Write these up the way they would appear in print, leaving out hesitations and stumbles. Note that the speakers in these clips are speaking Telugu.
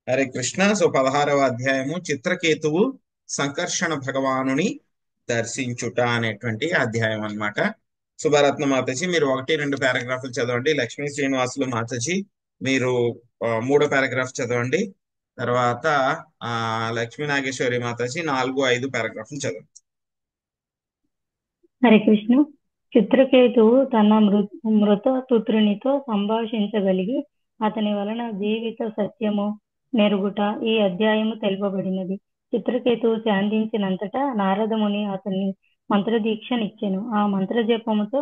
హరే కృష్ణ. సో 16వ అధ్యాయము చిత్రకేతువు సంకర్షణ భగవానుని దర్శించుట అనేటువంటి అధ్యాయం అన్నమాట. శుభరత్న మాతాజీ మీరు 1-2 పారాగ్రాఫ్లు చదవండి. లక్ష్మీ శ్రీనివాసులు మాతాజీ మీరు 3వ పారాగ్రాఫ్ చదవండి. తర్వాత లక్ష్మీ నాగేశ్వరి మాతాజీ 4-5 పారాగ్రాఫ్లు చదవండి. హరే కృష్ణ. చిత్రకేతువు తన మృత పుత్రునితో సంభాషించగలిగి అతని వలన జీవిత సత్యము నెరుగుట ఈ అధ్యాయము తెలుపబడినది. చిత్రకేతువు శాంతించినంతటా నారదముని అతన్ని మంత్రదీక్షనిచ్చెను. ఆ మంత్రజపముతో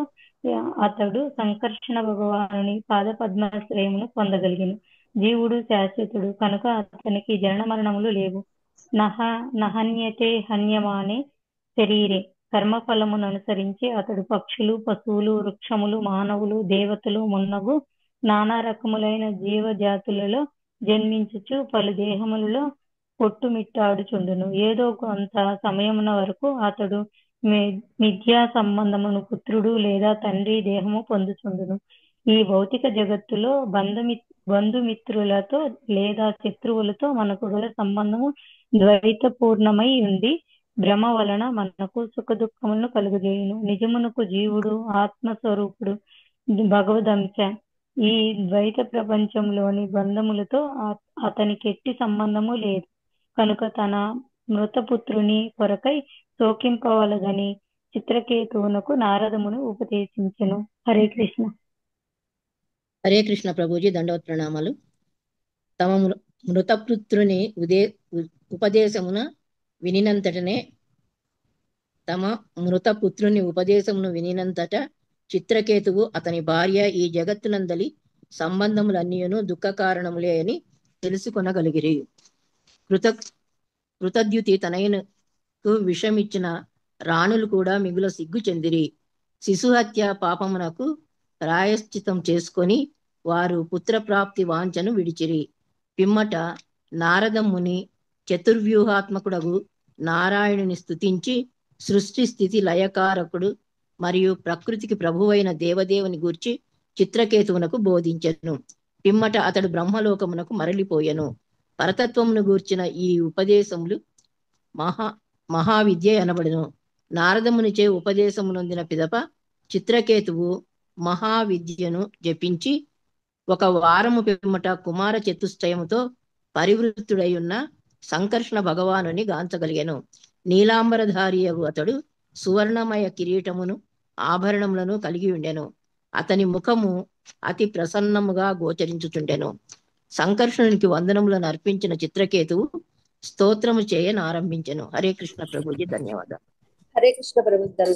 అతడు సంకర్షణ భగవానుని పాదపద్మాశ్రయమును పొందగలిగెను. జీవుడు శాశ్వతుడు కనుక అతనికి జనన మరణములు లేవు. నహన్యతే హన్యమానే శరీరే. కర్మఫలమును అనుసరించి అతడు పక్షులు, పశువులు, వృక్షములు, మానవులు, దేవతలు మున్నగు నానా రకములైన జీవజాతులలో జన్మించుచు పలు దేహములలో కొట్టుమిట్టాడుచుండును. ఏదో కొంత సమయమున వరకు అతడు మిథ్యా సంబంధమును పుత్రుడు లేదా తండ్రి దేహము పొందుచుండును. ఈ భౌతిక జగత్తులో బంధుమిత్రులతో లేదా శత్రువులతో మనకు గల సంబంధము ద్వైతపూర్ణమై ఉండి భ్రమ వలన మనకు సుఖ దుఃఖములను కలుగజేయును. నిజమునకు జీవుడు ఆత్మస్వరూపుడు భగవదంశ. ఈ ద్వైత ప్రపంచంలోని బంధములతో అతనికి ఎట్టి సంబంధము లేదు కనుక తన మృతపుత్రుని కొరకై శోకింపవలదని చిత్రకేతువునకు నారదమును ఉపదేశించెను. హరే కృష్ణ. హరే కృష్ణ ప్రభుజీ దండవత్ ప్రణామాలు. తమ మృతపుత్రుని ఉపదేశమున వినినంతటనే చిత్రకేతువు అతని భార్య ఈ జగత్తునందలి సంబంధములన్నీయును దుఃఖ కారణములే అని తెలుసుకొనగలిగిరి. కృతద్యుతి తనయునకు విషమిచ్చిన రాణులు కూడా మిగుల సిగ్గు చెందిరి. శిశుహత్య పాపమునకు ప్రాయశ్చితం చేసుకొని వారు పుత్రప్రాప్తి వాంఛను విడిచిరి. పిమ్మట నారదముని చతుర్వ్యూహాత్మకుడగు నారాయణుని స్తుతించి సృష్టి స్థితి లయకారకుడు మరియు ప్రకృతికి ప్రభువైన దేవదేవుని గూర్చి చిత్రకేతువునకు బోధించెను. పిమ్మట అతడు బ్రహ్మలోకమునకు మరలిపోయెను. పరతత్వమును గూర్చిన ఈ ఉపదేశములు మహావిద్య అనబడును. నారదమునిచే ఉపదేశమునొందిన పిదప చిత్రకేతువు మహావిద్యను జపించి 1 వారము పిమ్మట కుమార చతుష్టయముతో పరివృత్తుడై ఉన్న సంకర్షణ భగవానుని గాంచగలిగెను. నీలాంబరధారియగు అతడు సువర్ణమయ కిరీటమును ఆభరణములను కలిగి ఉండెను. అతని ముఖము అతి ప్రసన్నముగా గోచరించుచుండెను. సంకర్షణునికి వందనములను అర్పించిన చిత్రకేతువు స్తోత్రము చేయనారంభించెను. హరే కృష్ణ ప్రభుజీ ధన్యవాదాలు. హరే కృష్ణ ప్రభుత్వం.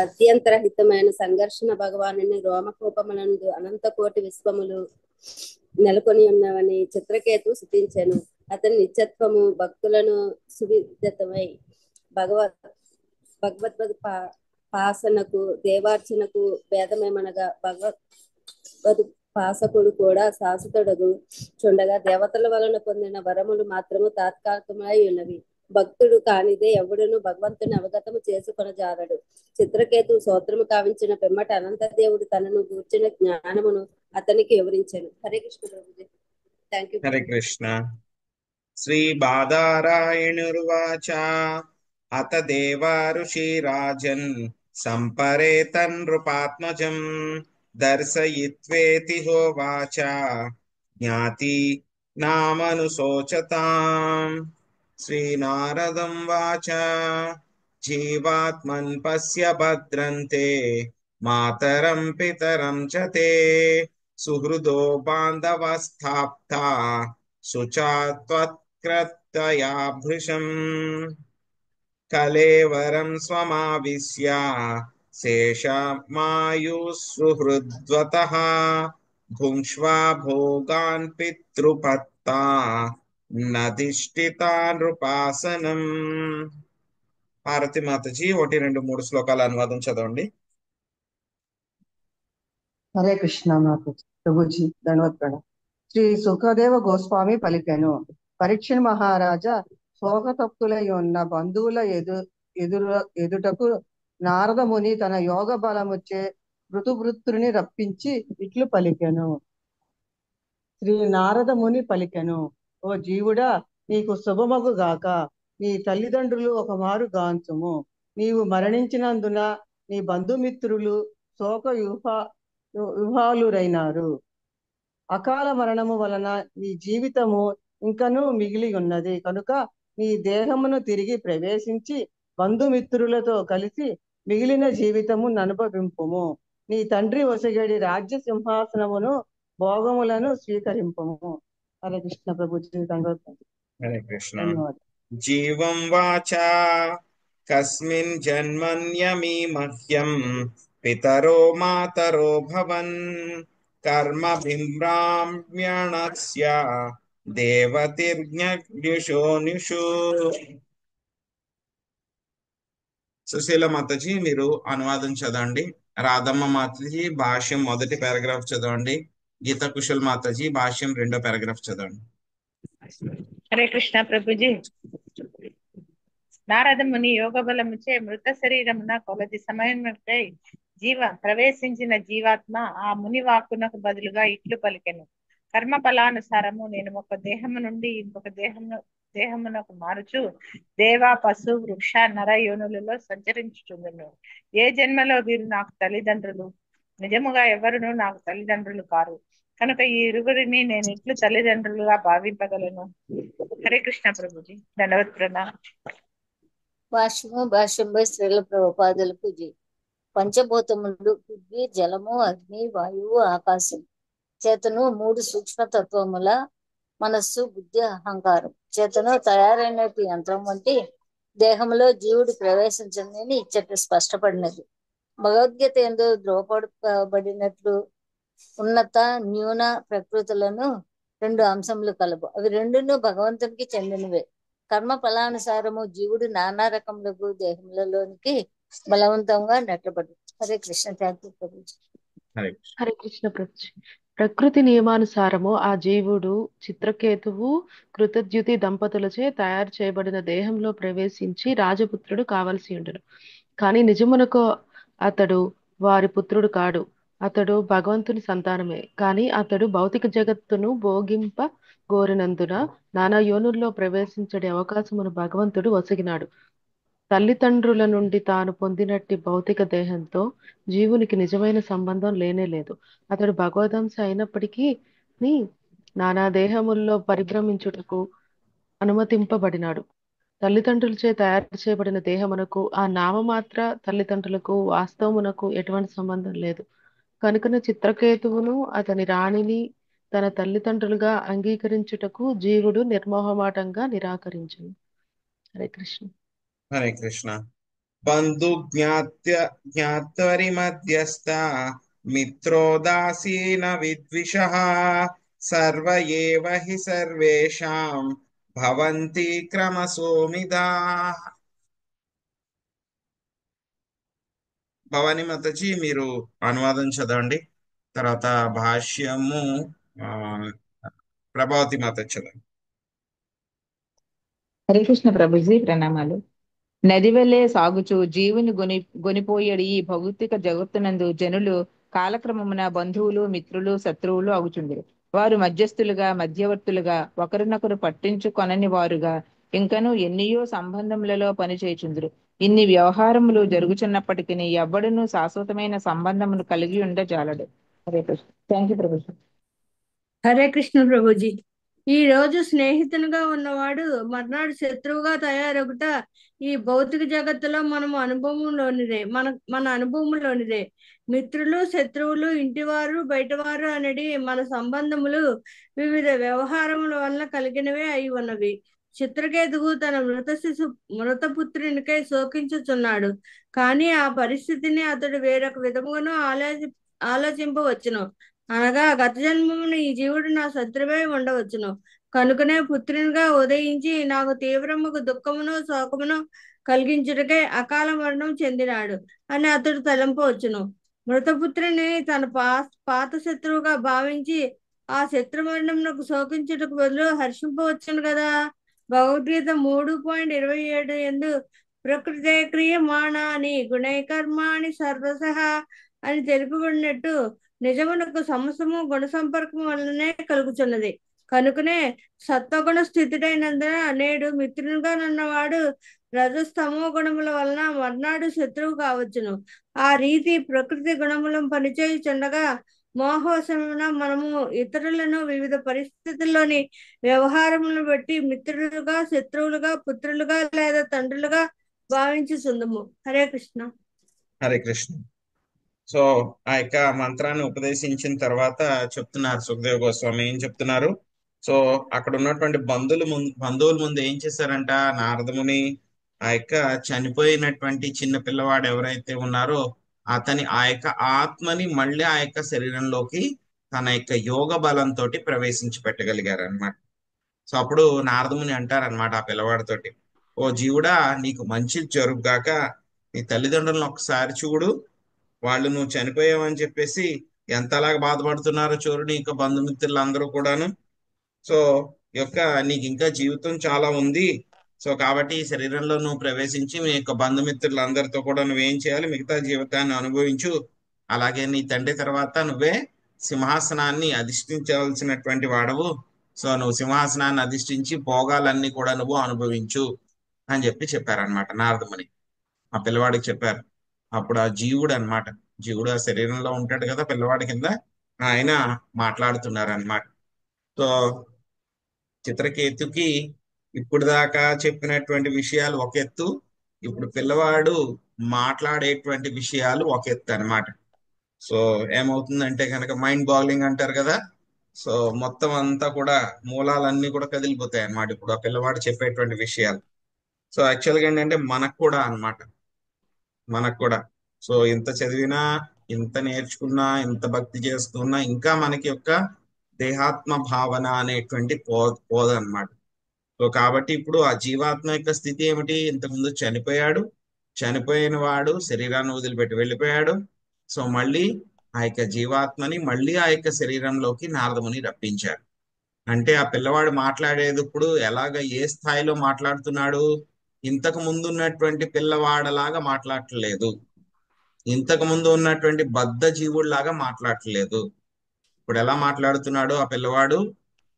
అత్యంతరహితమైన సంఘర్షణ భగవానుని రోమకోపమునందు అనంత కోటి విశ్వములు నెలకొని ఉన్నవని చిత్రకేతు స్తుతించెను. అతని నిత్యత్వము భక్తులను సువిదితమై భగవద్వద్ పాసనకు దేవార్చనకు భేదమేమనగా భగవద్ పాసకుడు కూడా శాశ్వతుడగు చుండగా దేవతల వలన పొందిన వరములు మాత్రము తాత్కాలికమై ఉన్నవి. భక్తుడు కానిదే ఎవడును భగవంతుని అవగతము చేసుకొనజాలడు. చిత్రకేతు స్తోత్రము కావించిన పిమ్మట అనంత దేవుడు తనను గూర్చిన జ్ఞానమును అతనికి వివరించెను. హరే కృష్ణ ప్రభుజీ. Thank you. హరే కృష్ణ. శ్రీ బాదారాయణుర్వాచ అత దేవా ఋషిరాజన్ సంపరేతన్ నృపాత్మజం దర్శయిత్వేతి హోవాచ జ్ఞాతి నామనుశోచతాం. శ్రీనారదం వాచ జీవాత్మన్ పశ్య భద్రంతే మాతరం పితరం చ తే సుహృదో బాంధవస్థాప్తా శుచాత్వత్కృతయా భృశం కలేవరం స్వమావిశ్య శేషమాయుఃసుహృద్వతః భుంక్ష్వా భోగాన్ పితృపత్తా నధిష్ఠితా నృపాసనం. భారతి మాతజీ 1-2-3 శ్లోకాల అనువాదం చదవండి. హరే కృష్ణ మాతాజీ ప్రభుజీ ధన్యవాద. శ్రీ సుఖదేవ గోస్వామి పలికెను. పరీక్ష మహారాజా శోకతప్తులై ఉన్న బంధువుల ఎదుటకు నారద ముని తన యోగ బలముచ్చే మృతువృత్తుని రప్పించి ఇట్లు పలికెను. శ్రీ నారద ముని పలికెను, ఓ జీవుడా, నీకు శుభమగు గాక. నీ తల్లిదండ్రులు ఒక మారు గాంచుము. నీవు మరణించినందున నీ బంధుమిత్రులు శోక విహ్వలురైనారు. అకాల మరణము వలన నీ జీవితము ఇంకనూ మిగిలి ఉన్నది కనుక నీ దేహమును తిరిగి ప్రవేశించి బంధుమిత్రులతో కలిసి మిగిలిన జీవితము అనుభవింపుము. నీ తండ్రి ఒసగడి రాజ్య సింహాసనమును భోగములను స్వీకరింపము. హరే కృష్ణ ప్రభుజీ. హరే కృష్ణ. ధన్యవాదాలు. జీవం వాచా కస్మిన్ జన్మన్యమి మహ్యం పితరో మాతరో భవన్ కర్మ బింబ్రామ్యణస్య దేవతిర్జ్ఞుషోనిషు. సుశీల మాతాజీ మీరు అనువాదం చదవండి. రాధమ్మ మాతాజీ భాష్యం మొదటి పారాగ్రాఫ్ చదవండి. గీతా కుశల్ మాతాజీ భాష్యం రెండో పారాగ్రాఫ్ చదవండి. హరే కృష్ణ ప్రభుజీ. నారద ముని యోగ బలముచే మృత శరీరమున కొలది సమయముకై ప్రవేశించిన జీవాత్మ ఆ ముని వాక్కునకు బదులుగా ఇట్లు పలికెను, కర్మ ఫలానుసారము నేను ఒక దేహము నుండి ఇంకొక దేహమునకు మారుచు దేవ పశు వృక్ష నర యోనులలో సంచరించుచుందును. ఏ జన్మలో వీరు నాకు తల్లిదండ్రులు? నిజముగా ఎవరును నాకు తల్లిదండ్రులు కారు. కనుక ఈ ఇరుగురిని నేను ఇట్లు తల్లిదండ్రులుగా భావింపగలను. హరే కృష్ణ ప్రభుజీ. ధన్యవాద ప్రణామం. భాష్యంపై శ్రీల ప్రభుపాదులకు జీ. పంచభూతములు పృథ్వీ, జలము, అగ్ని, వాయువు, ఆకాశం చేతను మూడు సూక్ష్మ తత్వముల మనస్సు, బుద్ధి, అహంకారం చేతను తయారైనటి యంత్రం వంటి దేహంలో జీవుడు ప్రవేశించని ఇచ్చట స్పష్టపడినది. భగవద్గీత ఎందు ధ్రువపడబడినట్లు ఉన్నత న్యూన ప్రకృతులను రెండు అంశములు కలవు. అవి రెండును భగవంతునికి చెందినవే. కర్మ ఫలానుసారము జీవుడు నానా రకములకు దేహములలోనికి బలవంతంగా నెట్టబడు. హరే కృష్ణ. Thank you Prabhuji. హరే కృష్ణ ప్రభుజీ. ప్రకృతి నియమానుసారము ఆ జీవుడు చిత్రకేతువు కృతద్యుతి దంపతులచే తయారు చేయబడిన దేహంలో ప్రవేశించి రాజపుత్రుడు కావలసి ఉండును. కానీ నిజమునకు అతడు వారి పుత్రుడు కాడు. అతడు భగవంతుని సంతానమే. కానీ అతడు భౌతిక జగత్తును భోగింప గోరినందున నానా యోనుల్లో ప్రవేశించడే అవకాశమును భగవంతుడు ఒసగినాడు. తల్లిదండ్రుల నుండి తాను పొందినట్టి భౌతిక దేహంతో జీవునికి నిజమైన సంబంధం లేనేలేదు. అతడు భగవదంశ అయినప్పటికీ నానా దేహముల్లో పరిభ్రమించుటకు అనుమతింపబడినాడు. తల్లిదండ్రులచే తయారు చేయబడిన దేహమునకు ఆ నామమాత్ర తల్లిదండ్రులకు వాస్తవమునకు ఎటువంటి సంబంధం లేదు. కనుకనే చిత్రకేతువును అతని రాణిని తన తల్లిదండ్రులుగా అంగీకరించుటకు జీవుడు నిర్మోహమాటంగా నిరాకరించును. హరే కృష్ణ. హరే కృష్ణ. బంధు జ్ఞాత్వరి మధ్యస్థ మిత్రోదాసీన విద్విషః సర్వ ఏవ హి సర్వేషాం భవంతి క్రమశోమిదాః. భవాని మాతాజీ మీరు అనువాదం చదవండి. తర్వాత భాష్యము ప్రభావతి మాత చదవండి. హరే కృష్ణ ప్రభుజీ. ప్రణామాలు. నది వలె సాగుచు జీవుని గొనిపోయేడు ఈ భౌతిక జగత్తునందు జనులు కాలక్రమమున బంధువులు, మిత్రులు, శత్రువులు అగుచుండిరి. వారు మధ్యస్థులుగా, మధ్యవర్తులుగా, ఒకరినొకరు పట్టించుకొనని వారుగా ఇంకను ఎన్నియో సంబంధములలో పనిచేయుచుందురు. ఇన్ని వ్యవహారములు జరుగుచున్నప్పటికీ ఎవ్వడును శాశ్వతమైన సంబంధమును కలిగి ఉండజాలడు. హరే కృష్ణ. Thank you Prabhuji. హరే కృష్ణ ప్రభుజీ. ఈ రోజు స్నేహితునిగా ఉన్నవాడు మర్నాడు శత్రువుగా తయారొకట ఈ భౌతిక జగత్తులో మన అనుభవంలోనిదే. మన అనుభవంలోనిదే. మిత్రులు, శత్రువులు, ఇంటివారు, బయటవారు అనేది మన సంబంధములు వివిధ వ్యవహారముల వలన కలిగినవే అయి ఉన్నవి. చిత్రకేతువు తన మృతపుత్రునికై శోకించుచున్నాడు. కానీ ఆ పరిస్థితిని అతడు వేరొక విధముగాను ఆలోచింపవచ్చును. అనగా గత జన్మమున ఈ జీవుడు నా శత్రువై ఉండవచ్చును. కనుకనే పుత్రునిగా ఉదయించి నాకు తీవ్రముకు దుఃఖమును శోకమును కలిగించుటకై అకాల మరణం చెందినాడు అని అతడు తలంపవచ్చును. మృతపుత్రుని తన పాత శత్రువుగా భావించి ఆ శత్రు మరణమునకు శోకించుటకు బదులు హర్షింపవచ్చును కదా. భగవద్గీత 3.27 ఎందు ప్రకృతే క్రియమాణాని గుణైకర్మాణి సర్వసహ అని తెలుపబడినట్టు నిజమునకు సమస్తము గుణ సంపర్కం వలనే కలుగుచున్నది. కనుకనే సత్వగుణ స్థితుడైనందున నేడు మిత్రునిగా నున్నవాడు రజస్తమో గుణముల వలన మర్నాడు శత్రువు కావచ్చును. ఆ రీతి ప్రకృతి గుణములను పనిచేయుచుండగా మోహవశమున మనము ఇతరులను వివిధ పరిస్థితుల్లోని వ్యవహారములను బట్టి మిత్రులుగా, శత్రువులుగా, పుత్రులుగా లేదా తండ్రులుగా భావించుచుందుము. హరే కృష్ణ. హరే కృష్ణ. సో ఆ యొక్క మంత్రాన్ని ఉపదేశించిన తర్వాత చెప్తున్నారు సుఖదేవ్ గోస్వామి ఏం చెప్తున్నారు. సో అక్కడ ఉన్నటువంటి బంధువుల ముందు ఏం చేశారంట నారదముని, ఆ యొక్క చనిపోయినటువంటి చిన్న పిల్లవాడు ఎవరైతే ఉన్నారో అతని ఆ యొక్క ఆత్మని మళ్ళీ ఆ యొక్క శరీరంలోకి తన యొక్క యోగ బలంతో ప్రవేశించి పెట్టగలిగారు అనమాట. సో అప్పుడు నారదముని అంటారనమాట ఆ పిల్లవాడితోటి, ఓ జీవుడా, నీకు మంచి జరుగుగాక, నీ తల్లిదండ్రులను ఒకసారి చూడు, వాళ్ళు నువ్వు చనిపోయావని చెప్పేసి ఎంతలాగా బాధపడుతున్నారో చూడు నీ యొక్క బంధుమిత్రులు అందరూ కూడాను. సో యొక్క నీకు ఇంకా జీవితం చాలా ఉంది. సో కాబట్టి ఈ శరీరంలో నువ్వు ప్రవేశించి మీ యొక్క బంధుమిత్రులందరితో కూడా నువ్వేం చేయాలి, మిగతా జీవితాన్ని అనుభవించు. అలాగే నీ తండ్రి తర్వాత నువ్వే సింహాసనాన్ని అధిష్ఠించవలసినటువంటి వాడవు. సో నువ్వు సింహాసనాన్ని అధిష్ఠించి భోగాలన్నీ కూడా నువ్వు అనుభవించు అని చెప్పారనమాట నారదముని ఆ పిల్లవాడికి చెప్పారు. అప్పుడు ఆ జీవుడు అనమాట, జీవుడు ఆ శరీరంలో ఉంటాడు కదా పిల్లవాడి కింద, ఆయన మాట్లాడుతున్నారు అనమాట. సో చిత్రకేతుకి ఇప్పుడు దాకా చెప్పినటువంటి విషయాలు ఒక ఎత్తు, ఇప్పుడు పిల్లవాడు మాట్లాడేటువంటి విషయాలు ఒక ఎత్తు అనమాట. సో ఏమవుతుందంటే కనుక మైండ్ బాగ్లింగ్ అంటారు కదా. సో మొత్తం అంతా కూడా మూలాలన్నీ కూడా కదిలిపోతాయి అన్నమాట ఇప్పుడు ఆ పిల్లవాడు చెప్పేటువంటి విషయాలు. సో యాక్చువల్గా ఏంటంటే మనకు కూడా సో ఇంత చదివినా, ఇంత నేర్చుకున్నా, ఇంత భక్తి చేస్తున్నా ఇంకా మనకి యొక్క దేహాత్మ భావన అనేటువంటి పోదన్నమాట. సో కాబట్టి ఇప్పుడు ఆ జీవాత్మ యొక్క స్థితి ఏమిటి, ఇంతకుముందు చనిపోయిన వాడు శరీరాన్ని వదిలిపెట్టి వెళ్ళిపోయాడు. సో మళ్ళీ ఆ యొక్క జీవాత్మని మళ్ళీ ఆ యొక్క శరీరంలోకి నారదముని రప్పించారు. అంటే ఆ పిల్లవాడు మాట్లాడేది ఇప్పుడు ఏ స్థాయిలో మాట్లాడుతున్నాడు, ఇంతకు ముందు ఉన్నటువంటి పిల్లవాడలాగా మాట్లాడట్లేదు, ఇంతకు ముందు ఉన్నటువంటి బద్ధ జీవుడిలాగా మాట్లాడట్లేదు. ఇప్పుడు ఎలా మాట్లాడుతున్నాడు ఆ పిల్లవాడు,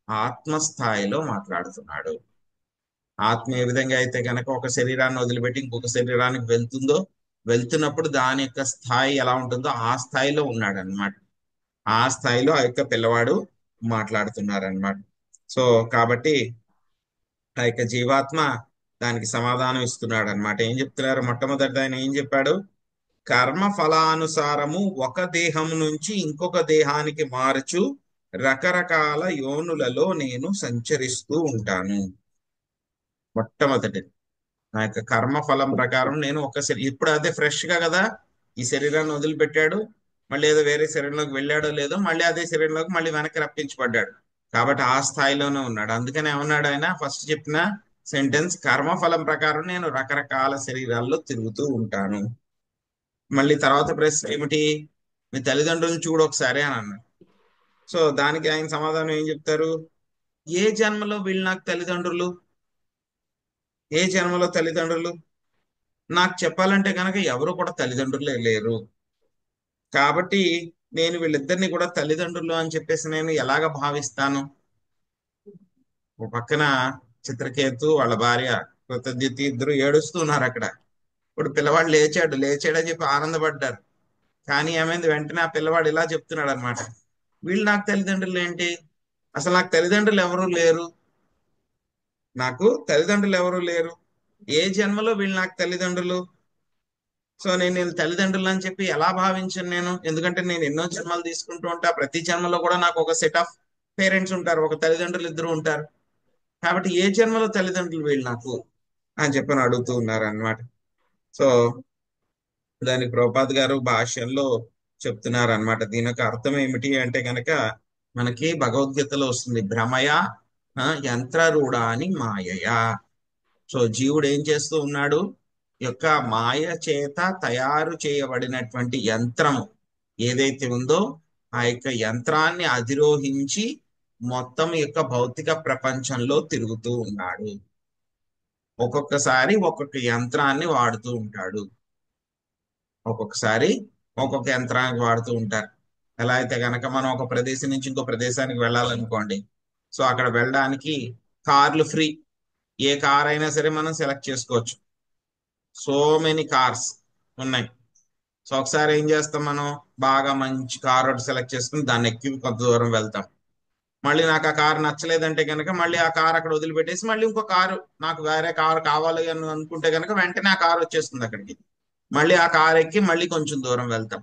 ఆత్మస్థాయిలో మాట్లాడుతున్నాడు. ఆత్మ ఏ విధంగా అయితే కనుక ఒక శరీరాన్ని వదిలిపెట్టి ఇంకొక శరీరానికి వెళ్తున్నప్పుడు దాని యొక్క స్థాయి ఎలా ఉంటుందో ఆ స్థాయిలో ఉన్నాడు అనమాట. ఆ స్థాయిలో ఆ యొక్క పిల్లవాడు మాట్లాడుతున్నారనమాట. సో కాబట్టి ఆ యొక్క జీవాత్మ దానికి సమాధానం ఇస్తున్నాడు అనమాట. ఏం చెప్తున్నారు, మొట్టమొదటి ఆయన ఏం చెప్పాడు, కర్మ ఫలానుసారము ఒక దేహం నుంచి ఇంకొక దేహానికి మారుచు రకరకాల యోనులలో నేను సంచరిస్తూ ఉంటాను. మొట్టమొదటిది నా యొక్క కర్మ ఫలం ప్రకారం నేను ఇప్పుడు అదే ఫ్రెష్ గా కదా ఈ శరీరాన్ని వదిలిపెట్టాడు, మళ్ళీ ఏదో వేరే శరీరంలోకి వెళ్ళాడో లేదో మళ్ళీ అదే శరీరంలోకి మళ్ళీ వెనక్కి రప్పించబడ్డాడు. కాబట్టి ఆ స్థాయిలోనే ఉన్నాడు. అందుకనే ఏమన్నాడు ఆయన ఫస్ట్ చెప్పిన సెంటెన్స్, కర్మఫలం ప్రకారం నేను రకరకాల శరీరాల్లో తిరుగుతూ ఉంటాను. మళ్ళీ తర్వాత ప్రశ్న ఏమిటి, మీ తల్లిదండ్రులను చూడు ఒకసారి అని అన్నాడు. సో దానికి ఆయన సమాధానం ఏం చెప్తారు, ఏ జన్మలో వీళ్ళు నాకు తల్లిదండ్రులు, ఏ జన్మలో తల్లిదండ్రులు నాకు చెప్పాలంటే కనుక ఎవరు కూడా తల్లిదండ్రులే లేరు. కాబట్టి నేను వీళ్ళిద్దరిని కూడా తల్లిదండ్రులు అని చెప్పేసి నేను ఎలాగ భావిస్తాను. ఒక పక్కన చిత్రకేతు వాళ్ళ భార్య కృతజ్ఞతి ఇద్దరు ఏడుస్తున్నారు అక్కడ. ఇప్పుడు పిల్లవాడు లేచాడని చెప్పి ఆనందపడ్డారు. కానీ ఏమైంది, వెంటనే ఆ పిల్లవాడు ఇలా చెప్తున్నాడు అనమాట, వీళ్ళు నాకు తల్లిదండ్రులు ఏంటి, అసలు నాకు తల్లిదండ్రులు ఎవరు లేరు, ఏ జన్మలో వీళ్ళు నాకు తల్లిదండ్రులు. సో నేను తల్లిదండ్రులు అని చెప్పి ఎలా భావించను నేను, ఎందుకంటే నేను ఎన్నో జన్మలు తీసుకుంటూ ఉంటా, ప్రతి జన్మలో కూడా నాకు ఒక సెట్ ఆఫ్ పేరెంట్స్ ఉంటారు, ఒక తల్లిదండ్రులు ఇద్దరు ఉంటారు. కాబట్టి ఏ జన్మలో తల్లిదండ్రులు వీళ్ళు నాకు అని చెప్పని అడుగుతూ ఉన్నారు అన్నమాట. సో దానికి ప్రభుపాద్ గారు భాష్యంలో చెప్తున్నారు అనమాట. దీని యొక్క అర్థం ఏమిటి అంటే కనుక మనకి భగవద్గీతలో వస్తుంది, భ్రమయ యంత్రరూఢ అని మాయయా. సో జీవుడు ఏం చేస్తూ ఉన్నాడు, యొక్క మాయ చేత తయారు చేయబడినటువంటి యంత్రము ఏదైతే ఉందో ఆ యొక్క యంత్రాన్ని అధిరోహించి మొత్తం యొక్క భౌతిక ప్రపంచంలో తిరుగుతూ ఉన్నాడు. ఒక్కొక్కసారి ఒక్కొక్క యంత్రాన్ని వాడుతూ ఉంటాడు, ఒక్కొక్కసారి ఒక్కొక్క యంత్రానికి వాడుతూ ఉంటారు. ఎలా అయితే కనుక మనం ఒక ప్రదేశం నుంచి ఇంకో ప్రదేశానికి వెళ్ళాలనుకోండి, సో అక్కడ వెళ్ళడానికి కార్లు ఫ్రీ. ఏ కార్ అయినా సరే మనం సెలెక్ట్ చేసుకోవచ్చు. సో మెనీ కార్స్ ఉన్నాయి. సో ఒకసారి ఏం చేస్తాం, మనం బాగా మంచి కార్ ఒకటి సెలెక్ట్ చేసుకుని దాన్ని ఎక్కి కొంత దూరం వెళ్తాం. మళ్ళీ నాకు ఆ కారు నచ్చలేదంటే కనుక మళ్ళీ ఆ కారు అక్కడ వదిలిపెట్టేసి మళ్ళీ ఇంకో కారు, నాకు వేరే కారు కావాలి అని అనుకుంటే కనుక వెంటనే ఆ కారు వచ్చేస్తుంది అక్కడికి. మళ్ళీ ఆ కారు ఎక్కి మళ్ళీ కొంచెం దూరం వెళ్తాం.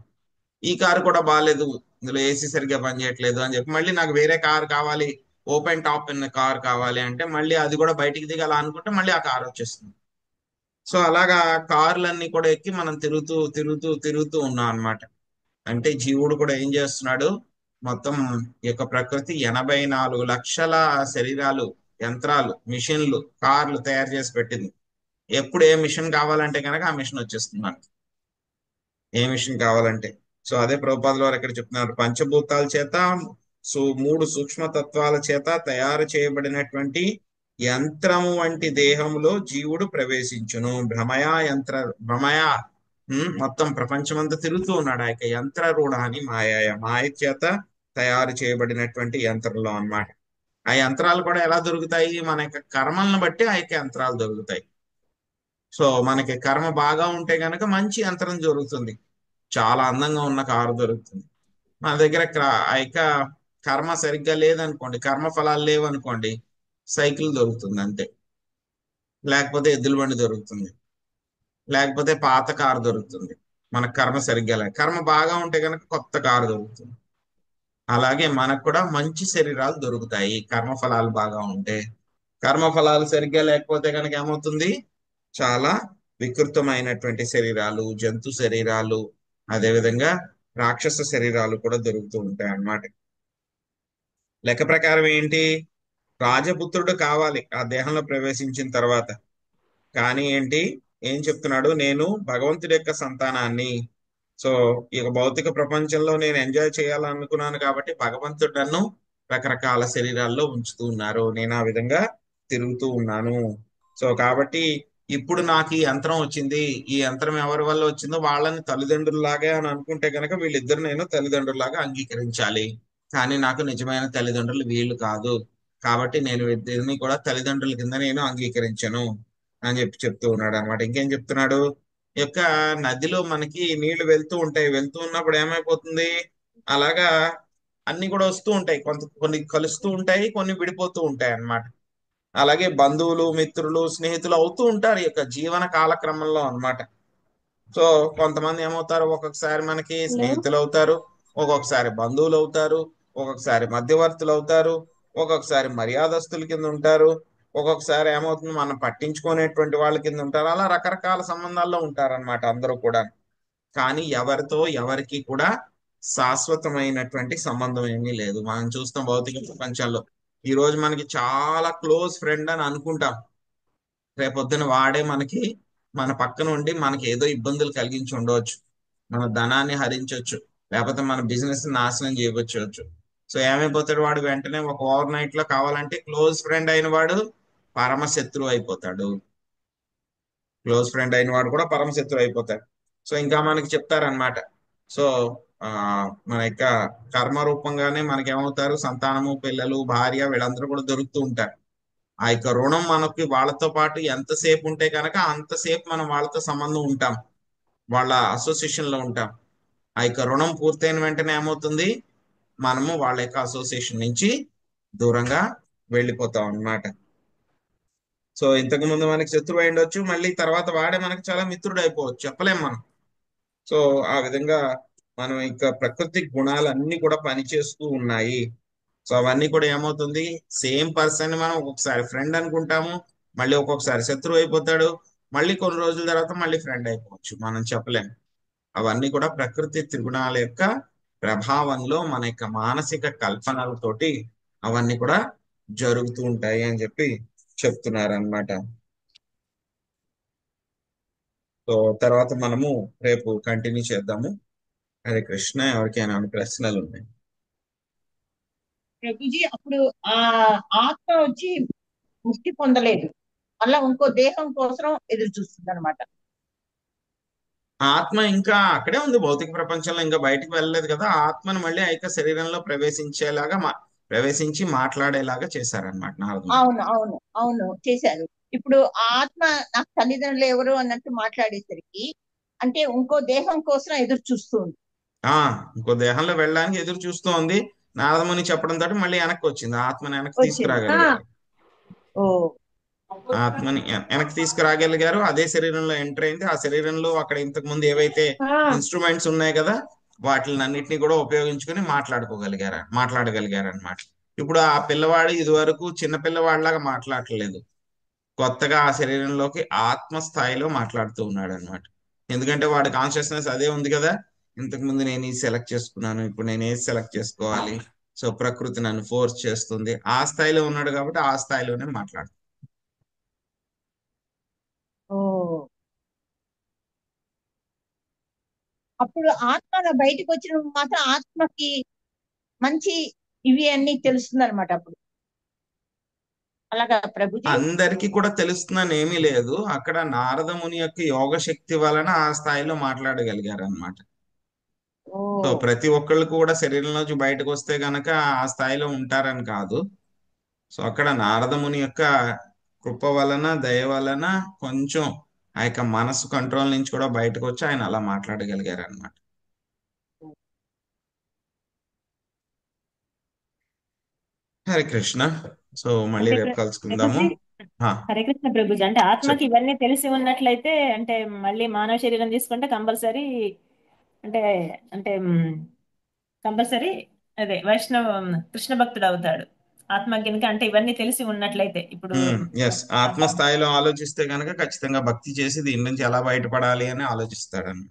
ఈ కారు కూడా బాగాలేదు, ఇందులో ఏసీ సరిగ్గా పనిచేయట్లేదు అని చెప్పి మళ్ళీ నాకు వేరే కారు కావాలి, ఓపెన్ టాప్ ఉన్న కారు కావాలి అంటే మళ్ళీ అది కూడా బయటికి దిగాల అనుకుంటే మళ్ళీ ఆ కారు వచ్చేస్తుంది. సో అలాగా కార్లన్నీ కూడా ఎక్కి మనం తిరుగుతూ తిరుగుతూ తిరుగుతూ ఉన్నాం అన్నమాట. అంటే జీవుడు కూడా ఏం చేస్తున్నాడు, మొత్తం ఈ యొక్క ప్రకృతి 84 లక్షల శరీరాలు, యంత్రాలు, మిషన్లు, కార్లు తయారు చేసి పెట్టింది. ఎప్పుడు ఏ మిషన్ కావాలంటే కనుక ఆ మిషన్ వచ్చేస్తుంది మనకి, ఏ మిషన్ కావాలంటే. సో అదే ప్రభుపాదుల వారు ఇక్కడ చెప్తున్నారు, పంచభూతాల చేత 3 సూక్ష్మ తత్వాల చేత తయారు చేయబడినటువంటి యంత్రము వంటి దేహంలో జీవుడు ప్రవేశించును. భ్రమయా మొత్తం ప్రపంచమంతా తిరుగుతూ ఉన్నాడు ఆ యొక్క యంత్ర రూఢాని మాయ చేత తయారు చేయబడినటువంటి యంత్రంలో అన్నమాట. ఆ యంత్రాలు కూడా ఎలా దొరుకుతాయి, మన యొక్క కర్మలను బట్టి ఆ యొక్క యంత్రాలు దొరుకుతాయి. సో మనకి కర్మ బాగా ఉంటే కనుక మంచి యంత్రం దొరుకుతుంది, చాలా అందంగా ఉన్న కారు దొరుకుతుంది. మన దగ్గర ఆ యొక్క కర్మ సరిగ్గా లేదనుకోండి, కర్మ ఫలాలు లేవనుకోండి, సైకిల్ దొరుకుతుంది అంతే, లేకపోతే ఎద్దుల బండి దొరుకుతుంది, లేకపోతే పాత కారు దొరుకుతుంది. మన కర్మ సరిగ్గా లేదు. కర్మ బాగా ఉంటే కనుక కొత్త కారు దొరుకుతుంది. అలాగే మనకు కూడా మంచి శరీరాలు దొరుకుతాయి కర్మ ఫలాలు బాగా ఉంటే. కర్మ ఫలాలు సరిగ్గా లేకపోతే కనుక ఏమవుతుంది, చాలా వికృతమైనటువంటి శరీరాలు, జంతు శరీరాలు, అదేవిధంగా రాక్షస శరీరాలు కూడా దొరుకుతూ ఉంటాయి అన్నమాట. లెక్క ప్రకారం ఏంటి, రాజపుత్రుడు కావాలి ఆ దేహంలో ప్రవేశించిన తర్వాత. కానీ ఏంటి, ఏం చెప్తున్నాడు, నేను భగవంతుడి యొక్క సంతానాన్ని. సో ఈ భౌతిక ప్రపంచంలో నేను ఎంజాయ్ చేయాలనుకున్నాను కాబట్టి భగవంతుడు నన్ను రకరకాల శరీరాల్లో ఉంచుతూ ఉన్నారు, నేను ఆ విధంగా తిరుగుతూ ఉన్నాను. సో కాబట్టి ఇప్పుడు నాకు ఈ యంత్రం వచ్చింది, ఈ యంత్రం ఎవరి వల్ల వచ్చిందో వాళ్ళని తల్లిదండ్రుల్లాగే అని అనుకుంటే కనుక వీళ్ళిద్దరు నేను తల్లిదండ్రుల్లాగా అంగీకరించాలి. కానీ నాకు నిజమైన తల్లిదండ్రులు వీళ్ళు కాదు, కాబట్టి నేను ఇద్దరిని కూడా తల్లిదండ్రుల కింద నేను అంగీకరించను అని చెప్తూ ఉన్నాడు అనమాట. ఇంకేం చెప్తున్నాడు, ఈ యొక్క నదిలో మనకి నీళ్లు వెళ్తూ ఉంటాయి, వెళ్తూ ఉన్నప్పుడు ఏమైపోతుంది, అలాగా అన్ని కూడా వస్తూ ఉంటాయి, కొన్ని కలుస్తూ ఉంటాయి, కొన్ని విడిపోతూ ఉంటాయి అన్నమాట. అలాగే బంధువులు, మిత్రులు, స్నేహితులు అవుతూ ఉంటారు ఈ యొక్క జీవన కాలక్రమంలో అన్నమాట. సో కొంతమంది ఏమవుతారు, ఒక్కొక్కసారి మనకి స్నేహితులు అవుతారు, ఒక్కొక్కసారి బంధువులు అవుతారు, ఒక్కొక్కసారి మధ్యవర్తులు అవుతారు, ఒక్కొక్కసారి మర్యాదస్తుల కింద ఉంటారు, ఒక్కొక్కసారి ఏమవుతుంది మనం పట్టించుకునేటువంటి వాళ్ళ కింద ఉంటారు. అలా రకరకాల సంబంధాల్లో ఉంటారన్నమాట అందరూ కూడా. కానీ ఎవరితో ఎవరికి కూడా శాశ్వతమైనటువంటి సంబంధం ఏమీ లేదు. మనం చూస్తాం భౌతిక ప్రపంచంలో, ఈ రోజు మనకి చాలా క్లోజ్ ఫ్రెండ్ అని అనుకుంటాం, రేపొద్దున వాడే మనకి మన పక్కన ఉండి మనకి ఏదో ఇబ్బందులు కలిగించి ఉండవచ్చు, మన ధనాన్ని హరించవచ్చు, లేకపోతే మన బిజినెస్ నాశనం చేయవచ్చు. సో ఏమైపోతాడు వాడు, వెంటనే ఒక ఓవర్ నైట్ లో కావాలంటే క్లోజ్ ఫ్రెండ్ అయిన వాడు పరమ శత్రువు అయిపోతాడు, క్లోజ్ ఫ్రెండ్ అయిన వాడు కూడా పరమ శత్రువు అయిపోతాడు. సో ఇంకా మనకి చెప్తారనమాట. సో మన యొక్క కర్మ రూపంగానే మనకి ఏమవుతారు, సంతానము, పిల్లలు, భార్య, వీళ్ళందరూ కూడా దొరుకుతూ ఉంటారు. ఆ యొక్క రుణం మనకి వాళ్ళతో పాటు ఎంతసేపు ఉంటే కనుక అంతసేపు మనం వాళ్ళతో సంబంధం ఉంటాం, వాళ్ళ అసోసియేషన్ లో ఉంటాం. ఆ యొక్క రుణం పూర్తయిన వెంటనే ఏమవుతుంది, మనము వాళ్ళ యొక్క అసోసియేషన్ నుంచి దూరంగా వెళ్ళిపోతాం అన్నమాట. సో ఇంతకు ముందు మనకి శత్రువు అయి ఉండొచ్చు, మళ్ళీ తర్వాత వాడే మనకి చాలా మిత్రుడు అయిపోవచ్చు, చెప్పలేం మనం. సో ఆ విధంగా మనం ఇంకా ప్రకృతి గుణాలన్నీ కూడా పనిచేస్తూ ఉన్నాయి. సో అవన్నీ కూడా ఏమవుతుంది, సేమ్ పర్సన్ మనం ఒక్కొక్కసారి ఫ్రెండ్ అనుకుంటాము, మళ్ళీ ఒక్కొక్కసారి శత్రువు అయిపోతాడు, మళ్ళీ కొన్ని రోజుల తర్వాత మళ్ళీ ఫ్రెండ్ అయిపోవచ్చు, మనం చెప్పలేము. అవన్నీ కూడా ప్రకృతి త్రిగుణాల యొక్క ప్రభావంలో మన యొక్క మానసిక కల్పనలతోటి అవన్నీ కూడా జరుగుతూ ఉంటాయి అని చెప్పి చెప్తున్నారు అన్నమాట. సో తర్వాత మనము రేపు కంటిన్యూ చేద్దాము. హరే కృష్ణ. ఎవరికైనా ప్రశ్నలు ఉన్నాయి? ప్రభుజీ, అప్పుడు ఆ ఆత్మ వచ్చి ముక్తి పొందలేదు, అలా ఇంకో దేహం కోసం ఎదురు చూస్తుంది అనమాట. ఆత్మ ఇంకా అక్కడే ఉంది భౌతిక ప్రపంచంలో, ఇంకా బయటికి వెళ్ళలేదు కదా. ఆత్మను మళ్ళీ ఆ యొక్క శరీరంలో ప్రవేశించి మాట్లాడేలాగా చేశారనమాట నారదుడు. అవును అవును అవును చేశారు. ఇప్పుడు ఆ ఆత్మ నాకు తల్లిదండ్రులు ఎవరు అన్నట్టు మాట్లాడేసరికి అంటే ఇంకో దేహం కోసం ఎదురు చూస్తుంది. ఇంకో దేహంలో వెళ్ళడానికి ఎదురు చూస్తూ ఉంది. నారదముని చెప్పడం తోటి మళ్ళీ వెనక్కి వచ్చింది, ఆత్మని వెనక్కి తీసుకురాగలిగారు. ఆత్మని వెనక్కి తీసుకురాగలిగారు. అదే శరీరంలో ఎంటర్ అయింది. ఆ శరీరంలో అక్కడ ఇంతకు ముందు ఏవైతే ఇన్స్ట్రుమెంట్స్ ఉన్నాయి కదా, వాటిని అన్నిటిని కూడా ఉపయోగించుకుని మాట్లాడగలిగారు అనమాట. ఇప్పుడు ఆ పిల్లవాడు ఇదివరకు చిన్న పిల్లవాడిలాగా మాట్లాడలేదు, కొత్తగా ఆ శరీరంలోకి ఆత్మ స్థాయిలో మాట్లాడుతూ ఉన్నాడు అనమాట. ఎందుకంటే వాడి కాన్షియస్నెస్ అదే ఉంది కదా, ఇంతకు ముందు నేను ఇది సెలెక్ట్ చేసుకున్నాను, ఇప్పుడు నేను ఏది సెలెక్ట్ చేసుకోవాలి, సో ప్రకృతి నన్ను ఫోర్స్ చేస్తుంది, ఆ స్థాయిలో ఉన్నాడు కాబట్టి ఆ స్థాయిలోనే మాట్లాడు. అప్పుడు ఆత్మ బయటకు వచ్చినప్పుడు మాత్రం ఆత్మకి మంచి ఇవి అన్ని తెలుస్తుంది అనమాట. అప్పుడు అలాగా ప్రభుజీ అందరికీ కూడా తెలుస్తుందని ఏమీ లేదు, అక్కడ నారదముని యొక్క యోగ శక్తి వలన ఆ స్థాయిలో మాట్లాడగలిగారు అనమాట. సో ప్రతి ఒక్కళ్ళు కూడా శరీరంలోంచి బయటకు వస్తే గనక ఆ స్థాయిలో ఉంటారని కాదు. సో అక్కడ నారదముని యొక్క కృప వలన, దయ వలన కొంచెం ఆ యొక్క మనసు కంట్రోల్ నుంచి కూడా బయటకు వచ్చి ఆయన అలా మాట్లాడగలిగారు అనమాట. హరే కృష్ణ. సో మళ్ళీ రేపు కలుసుకుందాము. హరే కృష్ణ ప్రభుజీ. అంటే ఆత్మకి ఇవన్నీ తెలిసి ఉన్నట్లయితే అంటే మళ్ళీ మానవ శరీరం తీసుకుంటే కంపల్సరీ అంటే అంటే కంపల్సరీ అదే వైష్ణవ కృష్ణ భక్తుడు అవుతాడు ఆత్మ కనుక. అంటే ఇవన్నీ తెలిసి ఉన్నట్లయితే ఇప్పుడు ఎస్, ఆత్మ స్థాయిలో ఆలోచిస్తే కనుక ఖచ్చితంగా భక్తి చేసి దీని నుంచి ఎలా బయటపడాలి అని ఆలోచిస్తాడని.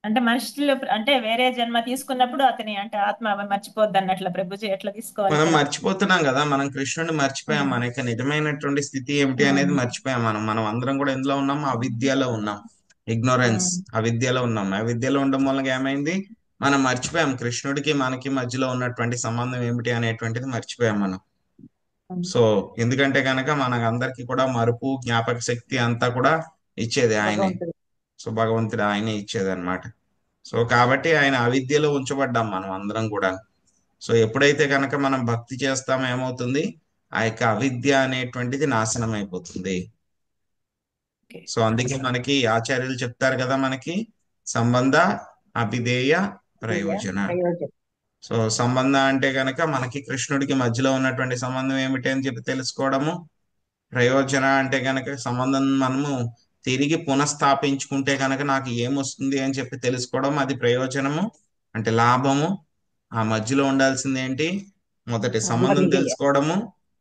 అంటే మనుషులు అంటే వేరే జన్మ తీసుకున్నప్పుడు అతని అంటే ఆత్మ మర్చిపోద్ది అన్నట్ల ప్రభుజీ ఎట్లా తీసుకోవాలి? మనం మర్చిపోతున్నాం కదా, మనం కృష్ణుడిని మర్చిపోయాం. మన యొక్క నిజమైనటువంటి స్థితి ఏమిటి అనేది మర్చిపోయాం. మనం అందరం కూడా ఎందులో ఉన్నాం? అవిద్యలో ఉన్నాం, ఇగ్నోరెన్స్, అవిద్యలో ఉన్నాం. అవిద్యలో ఉండడం వల్ల ఏమైంది? మనం మర్చిపోయాం కృష్ణుడికి మనకి మధ్యలో ఉన్నటువంటి సంబంధం ఏమిటి అనేటువంటిది మర్చిపోయాం మనం. సో ఎందుకంటే కనుక మనకు అందరికి కూడా మరుపు, జ్ఞాపక శక్తి అంతా కూడా ఇచ్చేది ఆయనే. సో భగవంతుడు ఆయనే ఇచ్చేది అనమాట. సో కాబట్టి ఆయన అవిద్యలో ఉంచబడ్డాం మనం అందరం కూడా. సో ఎప్పుడైతే కనుక మనం భక్తి చేస్తామో ఏమవుతుంది? ఆ యొక్క అవిద్య అనేటువంటిది నాశనం అయిపోతుంది. సో అందుకే మనకి ఆచార్యులు చెప్తారు కదా, మనకి సంబంధ, అభిధేయ, ప్రయోజన. సో సంబంధ అంటే కనుక మనకి కృష్ణుడికి మధ్యలో ఉన్నటువంటి సంబంధం ఏమిటి అని చెప్పి తెలుసుకోవడము. ప్రయోజన అంటే కనుక సంబంధం మనము తిరిగి పునఃస్థాపించుకుంటే కనుక నాకు ఏమొస్తుంది అని చెప్పి తెలుసుకోవడం, అది ప్రయోజనము అంటే లాభము. ఆ మధ్యలో ఉండాల్సింది ఏంటి? మొదటి సంబంధం తెలుసుకోవడము,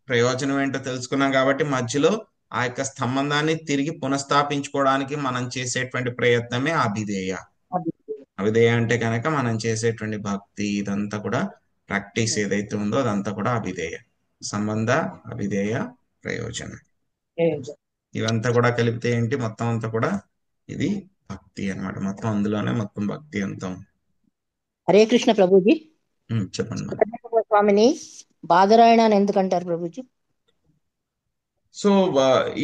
ప్రయోజనం ఏంటో తెలుసుకున్నాం కాబట్టి మధ్యలో ఆ యొక్క సంబంధాన్ని తిరిగి పునఃస్థాపించుకోవడానికి మనం చేసేటువంటి ప్రయత్నమే అభిధేయ. అభిధేయ అంటే కనుక మనం చేసేటువంటి భక్తి, ఇదంతా కూడా ప్రాక్టీస్ ఏదైతే ఉందో అదంతా కూడా అభిధేయ. సంబంధ, అభిధేయ, ప్రయోజనం, ఇవంతా కూడా కలిపితే ఏంటి? మొత్తం అంతా కూడా ఇది భక్తి అన్నమాట. మొత్తం అందులోనే మొత్తం భక్తి అంతా. హరే కృష్ణ ప్రభుజీ. చెప్పండి. స్వామిని బాదరాయణ అని ఎందుకంటారు ప్రభుజీ? సో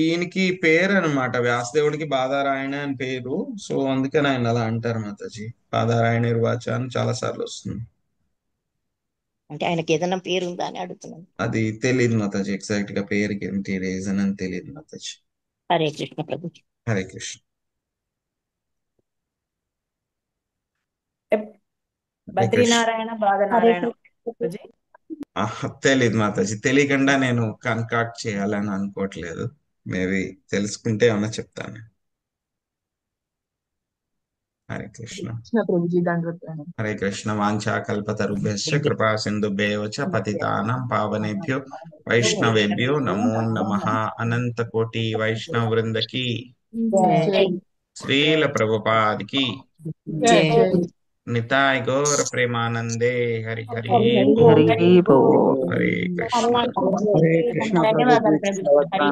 ఈయనకి పేరు అనమాట, వ్యాసదేవుడికి బాధారాయణ అని పేరు. సో అందుకని ఆయన అలా అంటారు మాతాజీ. బాధారాయణ నిర్వాచ అని చాలా సార్లు వస్తుంది. అంటే ఆయనకి ఏదైనా పేరు ఉందా అని అడుగుతున్నాను. అది తెలియదు మాతాజీ, ఎగ్జాక్ట్ గా పేరుకి ఏంటి రీజన్ అని తెలియదు మాతాజీ. హరే కృష్ణ ప్రభుజీ. హరే కృష్ణ. బద్రీనారాయణ, బాధనారాయణ తెలియదు మాతాజీ. తెలియకుండా నేను కన్కాక్ట్ చేయాలని అనుకోవట్లేదు. మేబీ తెలుసుకుంటే ఏమన్నా చెప్తాను. హరే కృష్ణ. హరే కృష్ణ. వాంఛా కల్పతరుభ్యశ్చ కృపా సింధుభ్యేవ చ పతితానాం పావనేభ్యో వైష్ణవేభ్యో నమో నమః. అనంత కోటి వైష్ణవ వృందకి, శ్రీల ప్రభుపాదికి, నితాయ్ గౌర ప్రేమానందే. హరి హరి హరే కృష్ణ. హరే కృష్ణ.